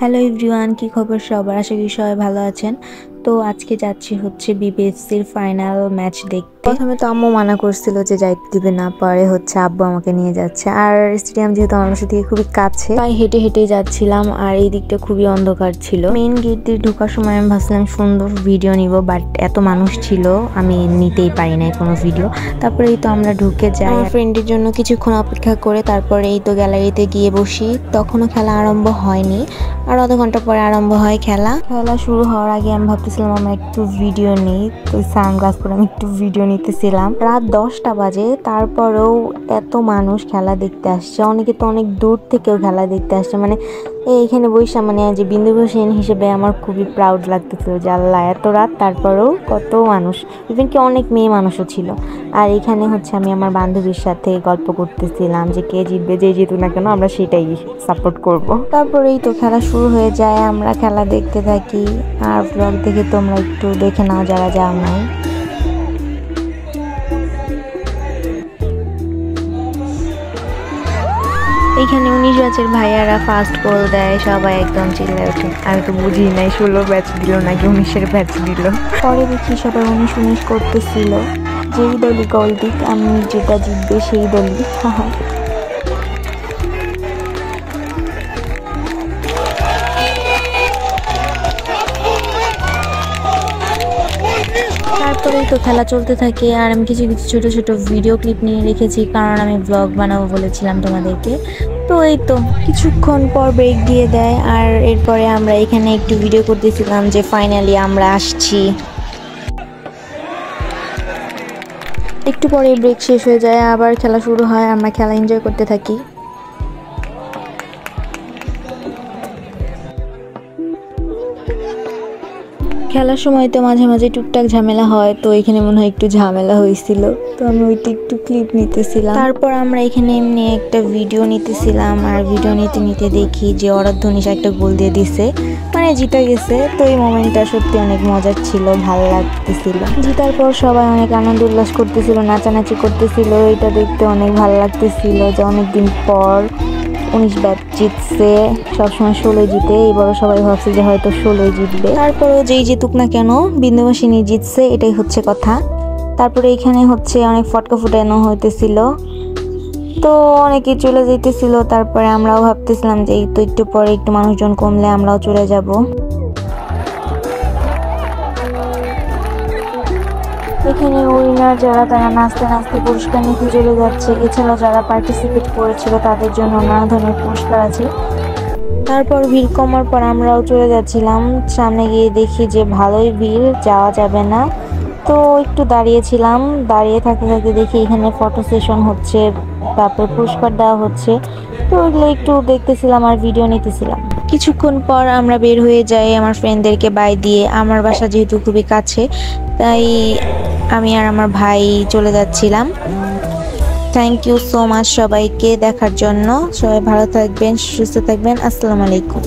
Hello everyone, কি খবর সবার? আশা করি সবাই ভালো আছেন। তো আজকে যাচ্ছি হচ্ছে বিবিএসসির ফাইনাল ম্যাচ দেখতে। প্রথমে তো আম্মু মানা করছিল যে যাইতে দিবে না, পরে হচ্ছে আব্বু আমাকে নিয়ে যাচ্ছে। আর স্টেডিয়াম যেহেতু আমার বাসা থেকে খুবই কাছে, তাই হেঁটে হেঁটে যাচ্ছিলাম। আর এই দিকটা খুবই অন্ধকার ছিল। মেইন গেট দিয়ে ঢোকার সময় আমি ভাবছিলাম সুন্দর ভিডিও নিব, বাট এত মানুষ ছিল আমি নিতেই পারি নাই কোনো ভিডিও। তারপরে এই তো আমরা ঢুকে যাই, আমার ফ্রেন্ডের জন্য কিছুক্ষণ অপেক্ষা করে তারপরে এই তো গ্যালারিতে গিয়ে বসি। তখনও খেলা আরম্ভ হয়নি, আর আধা ঘন্টা পরে আরম্ভ হয় খেলা শুরু হওয়ার আগে আমি ভাবতেছিলাম আমরা একটু ভিডিও নিই, তো সানগ্লাস পরে আমি একটু ভিডিও নিতেছিলাম। রাত 10টা বাজে, তারপরেও এত মানুষ খেলা দেখতে আসছে। অনেকে তো অনেক দূর থেকেও খেলা দেখতে আসছে। মানে এইখানে বৈশা মানে যে বিন্দুভূষণ হিসেবে আমার খুবই প্রাউড লাগতেছিল যে আল্লাহ এত রাত তারপরেও কত মানুষ, ইভেন কি অনেক মেয়ে মানুষও ছিল। আর এখানে হচ্ছে আমি আমার বান্ধবীর সাথে গল্প করতেছিলাম যে কে জিতবে, যে জিতুক না কেন আমরা সেটাই সাপোর্ট করব। তারপরেই তো খেলা শুরু হয়ে যায়, আমরা খেলা দেখতে থাকি। আর ব্লগ দেখে তোমরা একটু দেখে নাও যারা যাও নাই। এইখানে 19 ব্যাচের ভাইয়ারা ফার্স্ট গোল দেয়, সবাই একদম চিল্লায় ওঠে। আমি তো বুঝি নাই 16 ব্যাচ দিল নাকি 19-এর ব্যাচ দিল। পরে দেখি সবাই 19-19 করতেছিল, যেই দলই গোল দিক আমি যেটা জিতবে সেই দলই। তারপরেই তো খেলা চলতে থাকে, আর আমি কিছু কিছু ছোট ছোট ভিডিও ক্লিপ নিয়ে রেখেছি, কারণ আমি ব্লগ বানাবো বলেছিলাম তোমাদেরকে। তো এই তো কিছুক্ষণ পর ব্রেক দিয়ে দেয়, আর এরপরে আমরা এখানে একটু ভিডিও করতেছিলাম যে ফাইনালি আমরা আসছি। একটু পরে ব্রেক শেষ হয়ে যায়, আবার খেলা শুরু হয়, আমরা খেলা এনজয় করতে থাকি। খেলার সময় তো মাঝে মাঝে টুকটাক ঝামেলা হয়, তো এখানে মনে হয় একটু ঝামেলা হয়েছিল, তো আমি ওইটা একটু ক্লিপ নিতেছিলাম। তারপর আমরা এখানে এমনি একটা ভিডিও নিতেছিলাম, আর ভিডিও নিতে নিতে দেখি যে অরাধ্যনিশা একটা গোল দিয়ে দিছে, মানে জিতে গেছে। তো এই মোমেন্টটা সত্যি অনেক মজার ছিল, ভালো লাগতেছিল। জিতার পর সবাই অনেক আনন্দ উল্লাস করতেছিল, নাচানাচি করতেছিল। এটা দেখতে অনেক ভালো লাগতেছিল যে অনেকদিন পর 19 ব্যাচ জিতছে। সবসময় 16 জিতে, এবারও সবাই ভাবছে যে হয়তো 16 জিতবে। তারপরেও যেই জিতুক না কেন বিন্দুবাসিনী জিতছে, এটাই হচ্ছে কথা। তারপরে এখানে হচ্ছে অনেক ফটকা ফুটানো হইতেছিল, তো অনেকে চলে যেতেছিল। তারপরে আমরাও ভাবতেছিলাম যে এই তো একটু পরে একটু মানুষজন কমলে আমরাও চলে যাব। এখানে উইনার যারা তারা নাচতে নাচতে পুরস্কার নিতে চলে যাচ্ছে। এছাড়াও যারা পার্টিসিপেট করেছিল তাদের জন্য নানা ধরনের পুরস্কার আছে। তারপর ভিড় কমার পর আমরাও চলে যাচ্ছিলাম। সামনে গিয়ে দেখি যে ভালোই ভিড়, যাওয়া যাবে না, তো একটু দাঁড়িয়েছিলাম। দাঁড়িয়ে থাকতে থাকতে দেখি এখানে ফটো সেশন হচ্ছে, তারপর পুরস্কার দেওয়া হচ্ছে, তো ওইগুলো একটু দেখতেছিলাম আর ভিডিও নিতেছিলাম। কিছুক্ষণ পর আমরা বের হয়ে যাই আমার ফ্রেন্ডদেরকে বাই দিয়ে। আমার বাসা যেহেতু খুবই কাছে, তাই আমি আর আমার ভাই চলে যাচ্ছিলাম। থ্যাংক ইউ সো মাচ সবাইকে দেখার জন্য। সবাই ভালো থাকবেন, সুস্থ থাকবেন। আসসালামু আলাইকুম।